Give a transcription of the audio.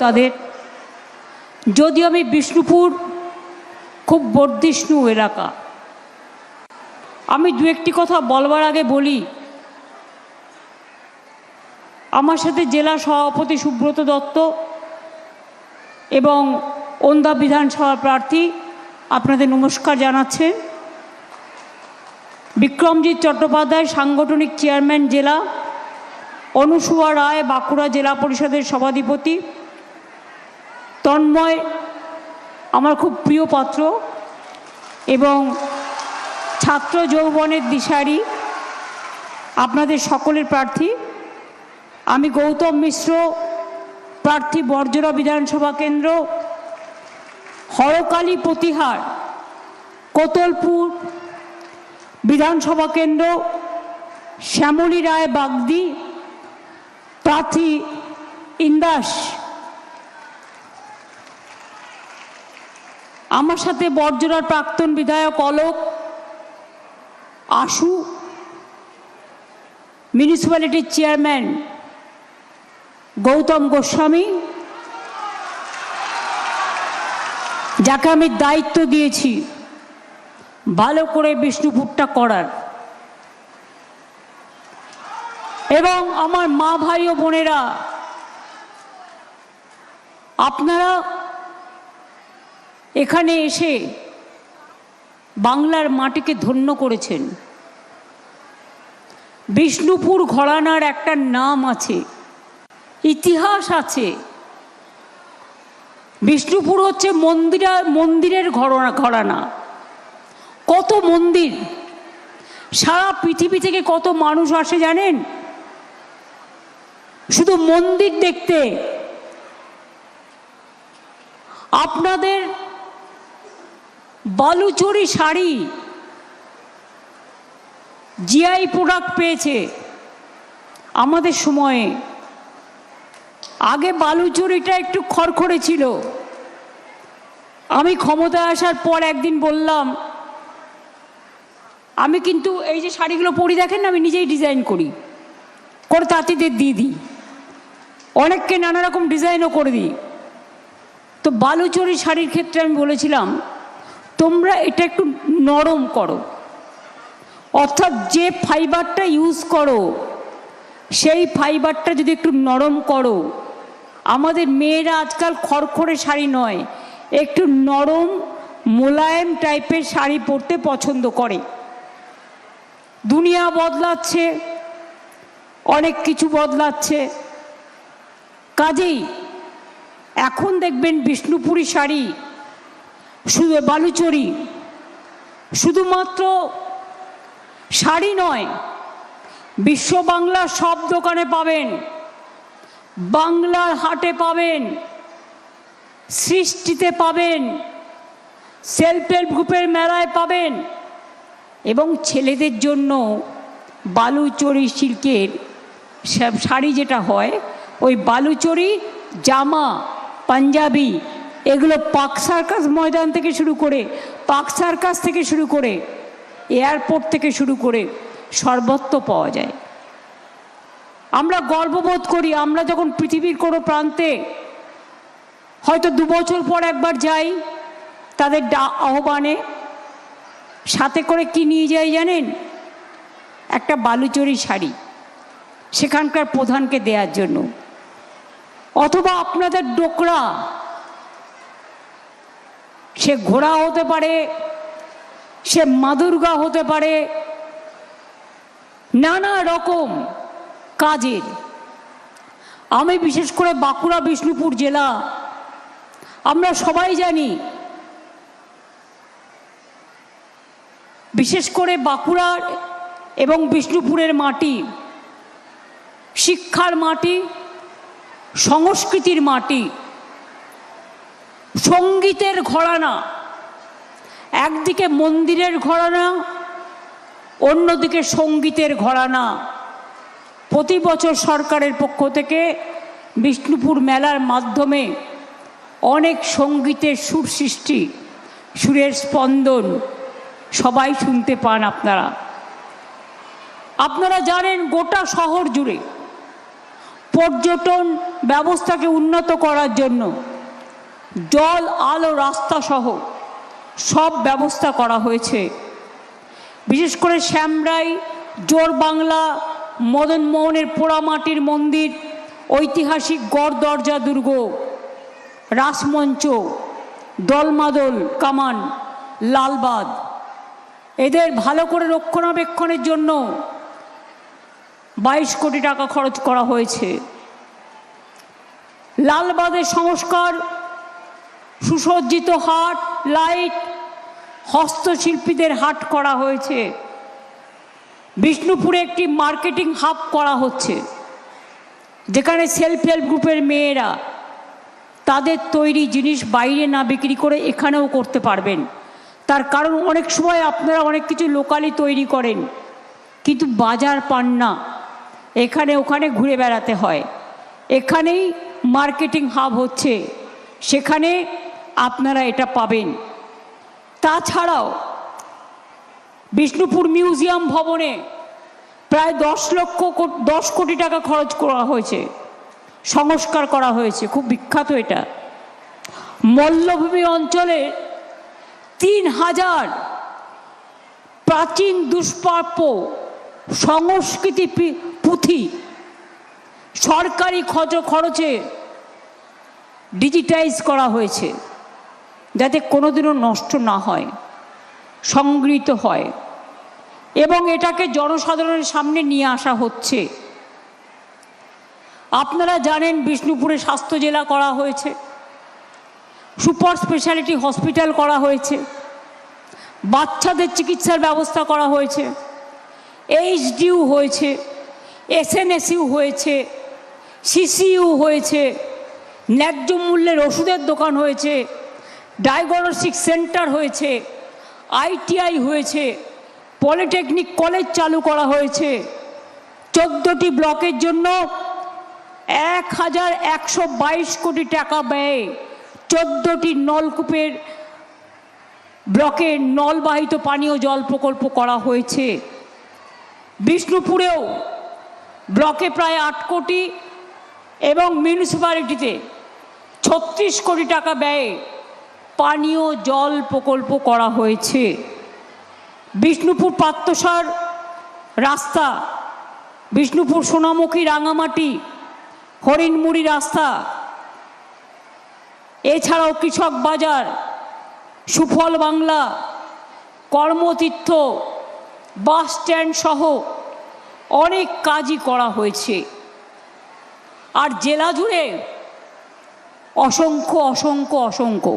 তাদের যদিও আমি বিষ্ণুপুর খুব বর্ধিষ্ণু এলাকা, আমি দু একটি কথা বলবার আগে বলি, আমার সাথে জেলা সভাপতি সুব্রত দত্ত এবং ওন্দা বিধানসভা প্রার্থী আপনাদের নমস্কার জানাচ্ছেন। বিক্রমজিৎ চট্টোপাধ্যায় সাংগঠনিক চেয়ারম্যান জেলা, অনুসুয়া রায় বাঁকুড়া জেলা পরিষদের সভাধিপতি, তন্ময় আমার খুব প্রিয় পাত্র এবং ছাত্র যৌবনের দিশারি আপনাদের সকলের প্রার্থী। আমি গৌতম মিশ্র প্রার্থী বর্জরা বিধানসভা কেন্দ্র, হরকালী প্রতিহার কোতলপুর বিধানসভা কেন্দ্র, শ্যামলী রায় বাগদি প্রার্থী ইন্দাস। আমার সাথে বর্জরার প্রাক্তন বিধায়ক অলোক, আশু মিউনিসিপ্যালিটির চেয়ারম্যান গৌতম গোস্বামী, যাকে আমি দায়িত্ব দিয়েছি ভালো করে বিষ্ণুপুরটা করার, এবং আমার মা ভাই ও বোনেরা, আপনারা এখানে এসে বাংলার মাটিকে ধন্য করেছেন। বিষ্ণুপুর ঘরানার একটা নাম আছে, ইতিহাস আছে। বিষ্ণুপুর হচ্ছে মন্দিরের ঘরানা। কত মন্দির, সারা পৃথিবী থেকে কত মানুষ আসে জানেন শুধু মন্দির দেখতে। আপনাদের বালুচরি শাড়ি জিআই প্রোডাক্ট পেয়েছে আমাদের সময়ে। আগে বালুচরিটা একটু খড়খড়ে ছিল। আমি ক্ষমতায় আসার পর একদিন বললাম, আমি কিন্তু এই যে শাড়িগুলো পরি দেখেন না, আমি নিজেই ডিজাইন করি, করে তাঁতিদের দিয়ে দিই, অনেককে নানা রকম ডিজাইনও করে দিই। তো বালুচরি শাড়ির ক্ষেত্রে আমি বলেছিলাম, তোমরা এটা একটু নরম করো, অর্থাৎ যে ফাইবারটা ইউজ করো সেই ফাইবারটা যদি একটু নরম করো। আমাদের মেয়েরা আজকাল খড়খড়ে শাড়ি নয়, একটু নরম মোলায়েম টাইপের শাড়ি পরতে পছন্দ করে। দুনিয়া বদলাচ্ছে, অনেক কিছু বদলাচ্ছে, কাজেই এখন দেখবেন বিষ্ণুপুরি শাড়ি, শুধু বালুচরি শুধুমাত্র শাড়ি নয়, বিশ্ব বাংলার সব দোকানে পাবেন, বাংলার হাটে পাবেন, সৃষ্টিতে পাবেন, সেলফ হেল্প গ্রুপের মেলায় পাবেন, এবং ছেলেদের জন্য বালুচরি সিল্কের শাড়ি যেটা হয়, ওই বালুচরি জামা পাঞ্জাবি, এগুলো পার্ক সার্কাস ময়দান থেকে শুরু করে, পার্ক সার্কাস থেকে শুরু করে, এয়ারপোর্ট থেকে শুরু করে সর্বত্র পাওয়া যায়। আমরা গর্ববোধ করি, আমরা যখন পৃথিবীর কোনো প্রান্তে হয়তো 2 বছর পর একবার যাই, তাদের আহ্বানে সাথে করে কি নিয়ে যাই জানেন? একটা বালুচরি শাড়ি সেখানকার প্রধানকে দেওয়ার জন্য, অথবা আপনাদের ডোকরা, সে ঘোড়া হতে পারে, সে মা দুর্গা হতে পারে, নানা রকম কাজের। আমি বিশেষ করে বাঁকুড়া বিষ্ণুপুর জেলা, আমরা সবাই জানি, বিশেষ করে বাঁকুড়ার এবং বিষ্ণুপুরের মাটি শিক্ষার মাটি, সংস্কৃতির মাটি, সঙ্গীতের ঘরানা। একদিকে মন্দিরের ঘরানা, অন্যদিকে সঙ্গীতের ঘরানা। প্রতি বছর সরকারের পক্ষ থেকে বিষ্ণুপুর মেলার মাধ্যমে অনেক সঙ্গীতের সুর সৃষ্টি, সুরের স্পন্দন সবাই শুনতে পান। আপনারা জানেন গোটা শহর জুড়ে পর্যটন ব্যবস্থাকে উন্নত করার জন্য জল আলো রাস্তা সহ সব ব্যবস্থা করা হয়েছে। বিশেষ করে শ্যামরাই, জোরবাংলা, মদনমোহনের পোড়ামাটির মন্দির, ঐতিহাসিক গড় দরজা দুর্গ, রাসমঞ্চ, দলমাদল কামান, লালবাদ, এদের ভালো করে রক্ষণাবেক্ষণের জন্য 22 কোটি টাকা খরচ করা হয়েছে। লালবাদের সংস্কার, সুসজ্জিত হাট, লাইট, হস্তশিল্পীদের হাট করা হয়েছে। বিষ্ণুপুরে একটি মার্কেটিং হাব করা হচ্ছে, যেখানে সেলফ হেল্প গ্রুপের মেয়েরা তাদের তৈরি জিনিস বাইরে না বিক্রি করে এখানেও করতে পারবেন। তার কারণ অনেক সময় আপনারা অনেক কিছু লোকালি তৈরি করেন, কিন্তু বাজার পান না, এখানে ওখানে ঘুরে বেড়াতে হয়। এখানেই মার্কেটিং হাব হচ্ছে, সেখানে আপনারা এটা পাবেন। তাছাড়াও বিষ্ণুপুর মিউজিয়াম ভবনে প্রায় 10 কোটি টাকা খরচ করা হয়েছে, সংস্কার করা হয়েছে, খুব বিখ্যাত এটা। মল্লভূমি অঞ্চলে 3000 প্রাচীন দুষ্প্রাপ্য সংস্কৃতি পুঁথি সরকারি খরচে ডিজিটাইজ করা হয়েছে, যাতে কোনোদিনও নষ্ট না হয়, সংগৃহীত হয়, এবং এটাকে জনসাধারণের সামনে নিয়ে আসা হচ্ছে। আপনারা জানেন বিষ্ণুপুরে স্বাস্থ্য জেলা করা হয়েছে, সুপার স্পেশালিটি হসপিটাল করা হয়েছে, বাচ্চাদের চিকিৎসার ব্যবস্থা করা হয়েছে, এইচডিইউ হয়েছে, এসএনএসইউ হয়েছে, সিসিইউ হয়েছে, ন্যায্য মূল্যের ওষুধের দোকান হয়েছে, ডায়াগনস্টিক সেন্টার হয়েছে, আইটিআই হয়েছে, পলিটেকনিক কলেজ চালু করা হয়েছে। 14টি ব্লকের জন্য 1122 কোটি টাকা ব্যয়ে 14টি নলকূপের ব্লকে নলবাহিত পানীয় জল প্রকল্প করা হয়েছে। বিষ্ণুপুরেও ব্লকে প্রায় 8 কোটি এবং মিউনিসিপ্যালিটিতে 36 কোটি টাকা ব্যয়ে পানীয় জল প্রকল্প করা হয়েছে। বিষ্ণুপুর পাত্রসার রাস্তা, বিষ্ণুপুর সোনামুখী রাঙামাটি হরিণমুড়ি রাস্তা, এছাড়াও কৃষক বাজার, সুফল বাংলা, কর্মতীর্থ, বাস স্ট্যান্ড সহ অনেক কাজই করা হয়েছে। আর জেলা জুড়ে অসংখ্য অসংখ্য অসংখ্য